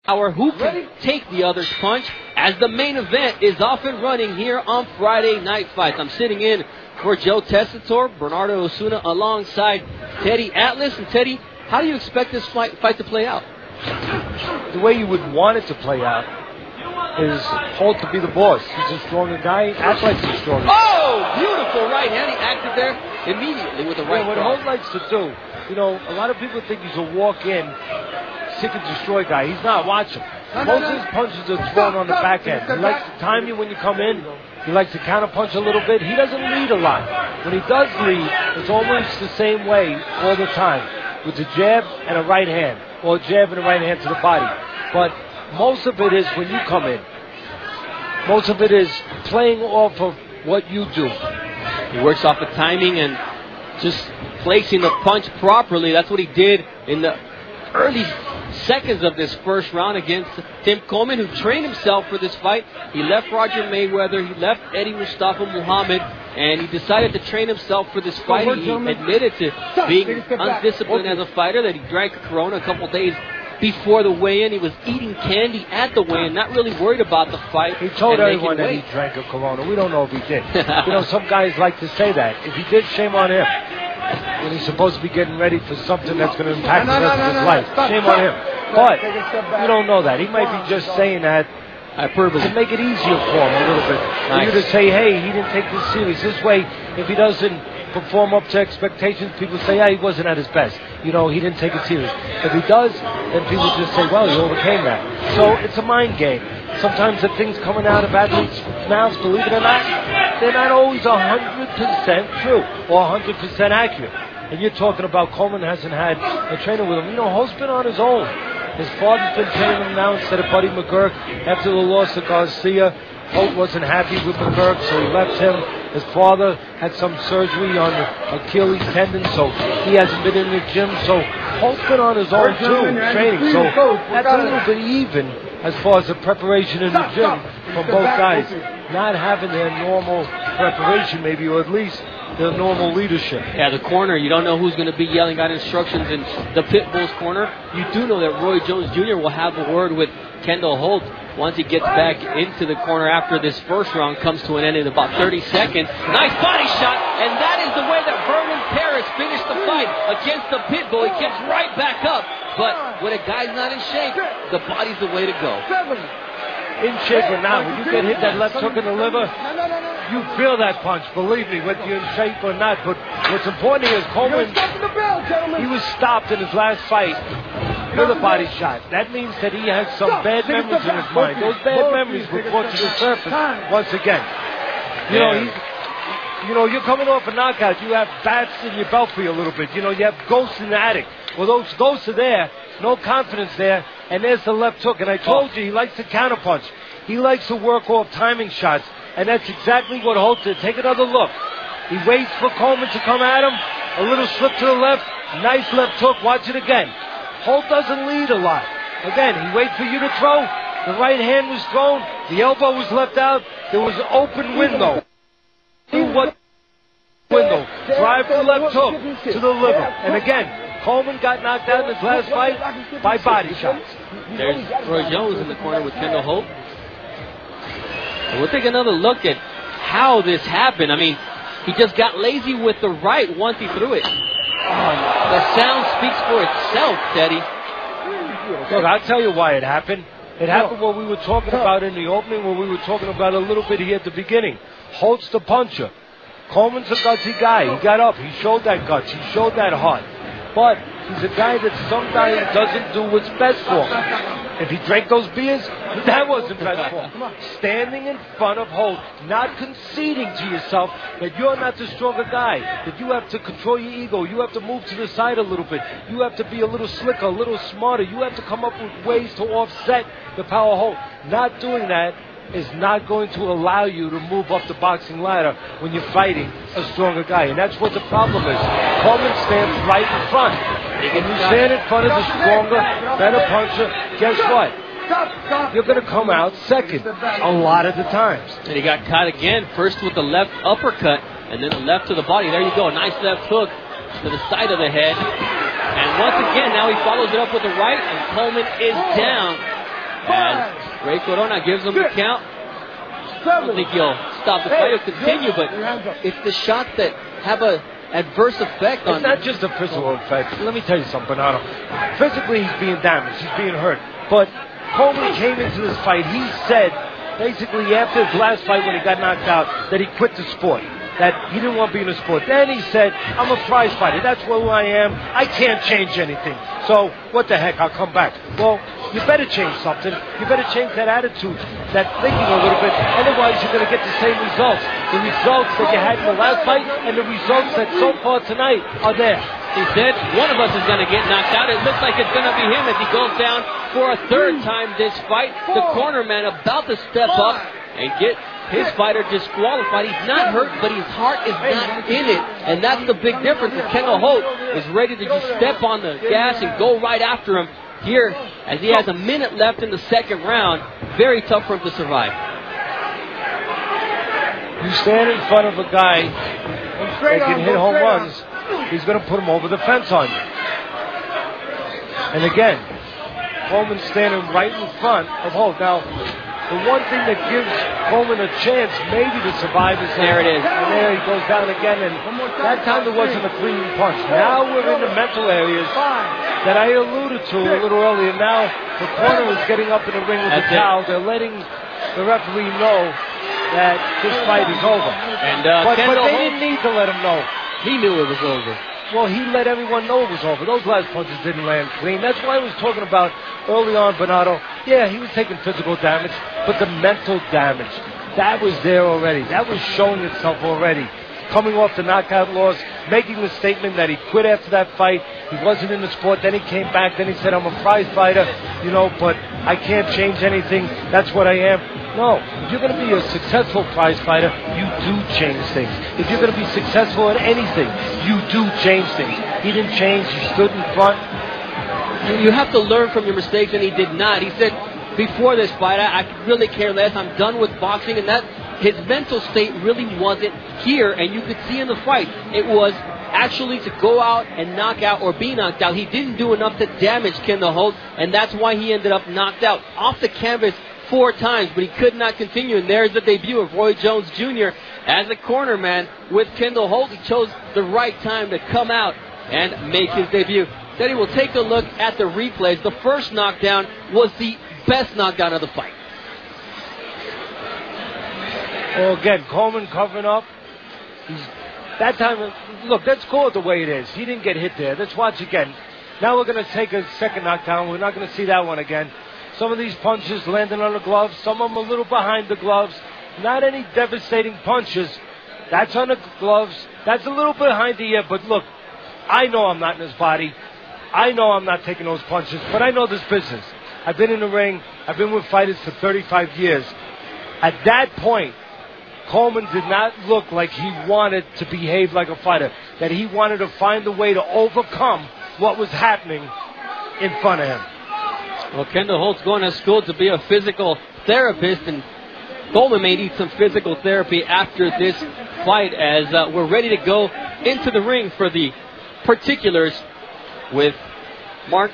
Who can take the other's punch, as the main event is off and running here on Friday Night Fights. I'm sitting in for Joe Tessitore, Bernardo Osuna alongside Teddy Atlas. And Teddy, how do you expect this fight to play out? The way you would want it to play out is Holt to be the boss. He's a stronger guy. Acts like he's stronger. Oh, beautiful right hand. He acted there immediately with the right what Holt likes to do, a lot of people think he's a walk-in, seek and destroy guy. He's not. Watch him. Most of his punches are thrown on the back end. He likes to time you when you come in. He likes to counter punch a little bit. He doesn't lead a lot. When he does lead, it's almost the same way all the time, with a jab and a right hand, or a jab and a right hand to the body. But most of it is when you come in. Most of it is playing off of what you do. He works off the timing and just placing the punch properly. That's what he did in the early seconds of this first round against Tim Coleman, who trained himself for this fight. He left Roger Mayweather, he left Eddie Mustafa Muhammad, and he decided to train himself for this fight. He admitted to being undisciplined as a fighter, that he drank a Corona a couple days before the weigh-in. He was eating candy at the weigh-in, not really worried about the fight. He told everyone that he drank a Corona. We don't know if he did. Some guys like to say that. If he did, shame on him. When he's supposed to be getting ready for something that's going to impact the rest of his life. Shame on him. But you don't know that. He might be just saying that to make it easier for him a little bit. For you to say, hey, he didn't take this serious. This way, if he doesn't perform up to expectations, people say, yeah, he wasn't at his best. He didn't take it serious. If he does, then people just say, well, he overcame that. So it's a mind game. Sometimes the things coming out of athletes' mouths, believe it or not, they're not always 100% true or 100% accurate. And you're talking about Coleman hasn't had a trainer with him. Holt's been on his own. His father's been training him now instead of Buddy McGurk. After the loss to Garcia, Holt wasn't happy with McGurk, so he left him. His father had some surgery on the Achilles tendon, so he hasn't been in the gym. So Holt's been on his own too, training. So that's a little bit even as far as the preparation in the gym from both guys. Not having their normal preparation, maybe, or at least their normal leadership. Yeah, the corner, you don't know who's going to be yelling out instructions in the Pitbull's corner. You do know that Roy Jones Jr. will have a word with Kendall Holt once he gets back into the corner after this first round comes to an end in about 30 seconds. Nice body shot, and that is the way that Vernon Paris finished the fight against the Pitbull. He gets right back up, but when a guy's not in shape, the body's the way to go. In shape or not, when you get hit that left hook in the liver, you feel that punch, believe me, whether you're in shape or not. But what's important is Coleman, he was stopped in his last fight with a body shot. That means that he has some bad memories in his mind. Those bad memories were brought to the surface once again. You're coming off a knockout. You have bats in your belt for you a little bit. You have ghosts in the attic. Well, those ghosts are there. No confidence there. And there's the left hook. And I told you, he likes to counterpunch. He likes to work off timing shots. And that's exactly what Holt did. Take another look. He waits for Coleman to come at him. A little slip to the left. Nice left hook. Watch it again. Holt doesn't lead a lot. Again, he waits for you to throw. The right hand was thrown. The elbow was left out. There was an open window. What window? Drive the left hook to the liver. And again, Coleman got knocked out in his last fight by body shots. There's Roy Jones in the corner with Kendall Holt. And we'll take another look at how this happened. I mean, he just got lazy with the right once he threw it. The sound speaks for itself, Teddy. Look, I'll tell you why it happened. It happened what we were talking about in the opening, what we were talking about a little bit here at the beginning. Holt's the puncher. Coleman's a gutsy guy. He got up. He showed that guts. He showed that heart. But he's a guy that sometimes doesn't do what's best for him. If he drank those beers, that wasn't best for him. Standing in front of Holt, not conceding to yourself that you're not the stronger guy, that you have to control your ego, you have to move to the side a little bit, you have to be a little slicker, a little smarter, you have to come up with ways to offset the power of Holt. Not doing that is not going to allow you to move up the boxing ladder when you're fighting a stronger guy. And that's what the problem is. Coleman stands right in front. When you stand in front of the stronger, better puncher, guess what? You're going to come out second a lot of the times. And he got caught again, first with the left uppercut, and then the left to the body. There you go, a nice left hook to the side of the head. And once again, now he follows it up with the right, and Coleman is down. As Ray Corona gives him the count. I don't think he'll stop the fight. He'll continue, but it's the shots that have a adverse effect on. It's not just a physical effect. Let me tell you something, Bernardo. Physically, he's being damaged. He's being hurt. But Coleman came into this fight. He said, basically, after his last fight when he got knocked out, that he quit the sport. That he didn't want to be in the sport. Then he said, I'm a prize fighter. That's who I am. I can't change anything. So, what the heck? I'll come back. Well, you better change something. You better change that attitude, that thinking a little bit. Otherwise, you're going to get the same results. The results that you had in the last fight and the results that so far tonight are there. He said, one of us is going to get knocked out. It looks like it's going to be him as he goes down for a third time this fight. The corner man about to step up and get his fighter disqualified. He's not hurt, but his heart is not in it. And that's the big difference. Kendall Holt is ready to just step on the gas and go right after him here as he has a minute left in the second round. Very tough for him to survive. You stand in front of a guy that can hit home runs, he's going to put him over the fence on you. And again, Coleman standing right in front of Holt. Now, the one thing that gives Coleman a chance maybe to survive is there it is. And there he goes down again. And that time there wasn't a clean punch. Now we're in the mental areas that I alluded to a little earlier. Now the corner is getting up in the ring with the towel. They're letting the referee know that this fight is over. And but they didn't need to let him know. He knew it was over. Well, he let everyone know it was over. Those last punches didn't land clean. That's why I was talking about early on, Bernardo. Yeah, he was taking physical damage, but the mental damage, that was there already. That was showing itself already. Coming off the knockout loss, making the statement that he quit after that fight. He wasn't in the sport. Then he came back. Then he said, I'm a prize fighter, but I can't change anything. That's what I am. No, if you're going to be a successful prize fighter, you do change things. If you're going to be successful at anything, you do change things. He didn't change. He stood in front. You have to learn from your mistakes, and he did not. He said, before this fight, I could really care less. I'm done with boxing, and that his mental state really wasn't here, and you could see in the fight, it was actually to go out and knock out or be knocked out. He didn't do enough to damage Kendall Holt, and that's why he ended up knocked out off the canvas 4 times, but he could not continue. And there's the debut of Roy Jones Jr. as a corner man with Kendall Holt. He chose the right time to come out and make his debut. Then he will take a look at the replays. The first knockdown was the best knockdown of the fight. Well, again, Coleman covering up. That time, look, let's call it the way it is. He didn't get hit there. Let's watch again. Now we're going to take a second knockdown. We're not going to see that one again. Some of these punches landing on the gloves. Some of them a little behind the gloves. Not any devastating punches. That's on the gloves. That's a little behind the ear. But look, I know I'm not in his body. I know I'm not taking those punches. But I know this business. I've been in the ring. I've been with fighters for 35 years. At that point, Coleman did not look like he wanted to behave like a fighter. That he wanted to find a way to overcome what was happening in front of him. Well, Kendall Holt's going to school to be a physical therapist, and Coleman may need some physical therapy after this fight as we're ready to go into the ring for the particulars with Mark